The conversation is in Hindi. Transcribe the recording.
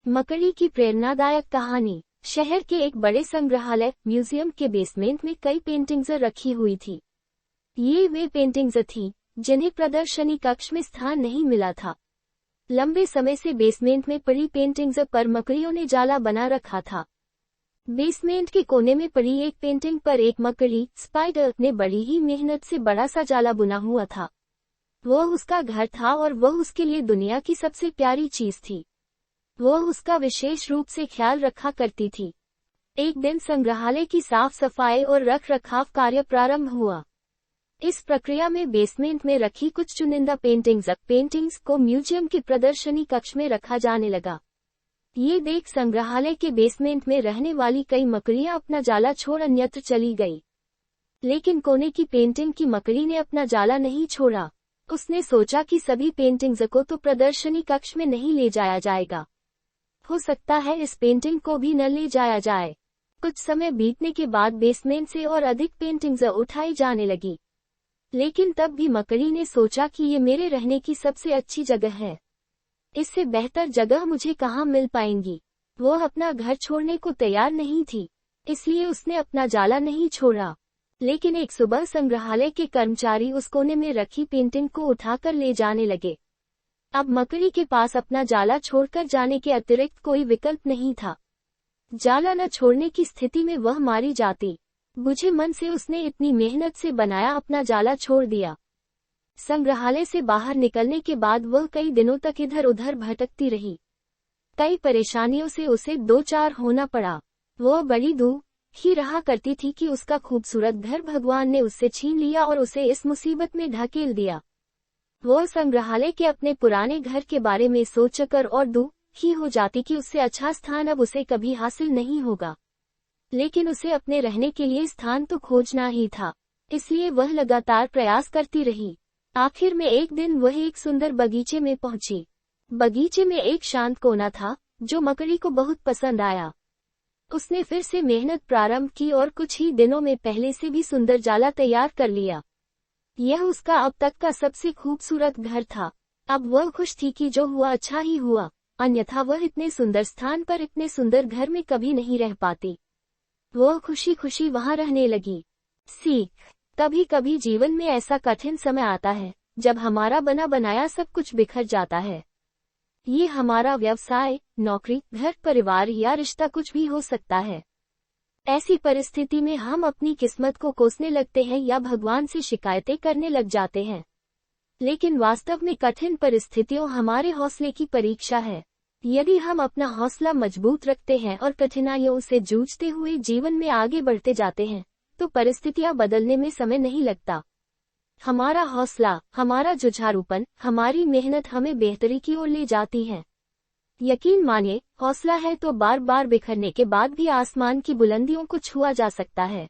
मकड़ी की प्रेरणादायक कहानी। शहर के एक बड़े संग्रहालय म्यूजियम के बेसमेंट में कई पेंटिंग्स रखी हुई थी। ये वे पेंटिंग्स थीं जिन्हें प्रदर्शनी कक्ष में स्थान नहीं मिला था। लंबे समय से बेसमेंट में पड़ी पेंटिंग्स पर मकड़ियों ने जाला बना रखा था। बेसमेंट के कोने में पड़ी एक पेंटिंग पर एक मकड़ी स्पाइडर ने बड़ी ही मेहनत से बड़ा सा जाला बुना हुआ था। वह उसका घर था और वह उसके लिए दुनिया की सबसे प्यारी चीज थी। वह उसका विशेष रूप से ख्याल रखा करती थी। एक दिन संग्रहालय की साफ सफाई और रख रखाव कार्य प्रारंभ हुआ। इस प्रक्रिया में बेसमेंट में रखी कुछ चुनिंदा पेंटिंग्स को म्यूजियम की प्रदर्शनी कक्ष में रखा जाने लगा। ये देख संग्रहालय के बेसमेंट में रहने वाली कई मकड़ियां अपना जाला छोड़ अन्यत्र चली गई। लेकिन कोने की पेंटिंग की मकड़ी ने अपना जाला नहीं छोड़ा। उसने सोचा कि सभी पेंटिंग्स को तो प्रदर्शनी कक्ष में नहीं ले जाया जाएगा, हो सकता है इस पेंटिंग को भी न ले जाया जाए। कुछ समय बीतने के बाद बेसमेंट से और अधिक पेंटिंग्स उठाई जाने लगी। लेकिन तब भी मकड़ी ने सोचा कि ये मेरे रहने की सबसे अच्छी जगह है। इससे बेहतर जगह मुझे कहाँ मिल पाएंगी। वो अपना घर छोड़ने को तैयार नहीं थी, इसलिए उसने अपना जाला नहीं छोड़ा। लेकिन एक सुबह संग्रहालय के कर्मचारी उस कोने में रखी पेंटिंग को उठाकर ले जाने लगे। अब मकड़ी के पास अपना जाला छोड़कर जाने के अतिरिक्त कोई विकल्प नहीं था। जाला न छोड़ने की स्थिति में वह मारी जाती। बुझे मन से उसने इतनी मेहनत से बनाया अपना जाला छोड़ दिया। संग्रहालय से बाहर निकलने के बाद वह कई दिनों तक इधर उधर भटकती रही। कई परेशानियों से उसे दो चार होना पड़ा। वह बड़ी दुख ही रहा करती थी कि उसका खूबसूरत घर भगवान ने उससे छीन लिया और उसे इस मुसीबत में ढकेल दिया। वह संग्रहालय के अपने पुराने घर के बारे में सोचकर और दुखी हो जाती कि उससे अच्छा स्थान अब उसे कभी हासिल नहीं होगा। लेकिन उसे अपने रहने के लिए स्थान तो खोजना ही था, इसलिए वह लगातार प्रयास करती रही। आखिर में एक दिन वह एक सुंदर बगीचे में पहुंची। बगीचे में एक शांत कोना था जो मकड़ी को बहुत पसंद आया। उसने फिर से मेहनत प्रारंभ की और कुछ ही दिनों में पहले से भी सुंदर जाला तैयार कर लिया। यह उसका अब तक का सबसे खूबसूरत घर था। अब वह खुश थी कि जो हुआ अच्छा ही हुआ, अन्यथा वह इतने सुंदर स्थान पर इतने सुंदर घर में कभी नहीं रह पाती। वह खुशी खुशी वहां रहने लगी। सीख, कभी कभी जीवन में ऐसा कठिन समय आता है जब हमारा बना बनाया सब कुछ बिखर जाता है। ये हमारा व्यवसाय, नौकरी, घर, परिवार या रिश्ता कुछ भी हो सकता है। ऐसी परिस्थिति में हम अपनी किस्मत को कोसने लगते हैं या भगवान से शिकायतें करने लग जाते हैं। लेकिन वास्तव में कठिन परिस्थितियों हमारे हौसले की परीक्षा है। यदि हम अपना हौसला मजबूत रखते हैं और कठिनाइयों से जूझते हुए जीवन में आगे बढ़ते जाते हैं, तो परिस्थितियां बदलने में समय नहीं लगता। हमारा हौसला, हमारा जुझारूपन, हमारी मेहनत हमें बेहतरी की ओर ले जाती है। यकीन मानिए, हौसला है तो बार बार बिखरने के बाद भी आसमान की बुलंदियों को छुआ जा सकता है।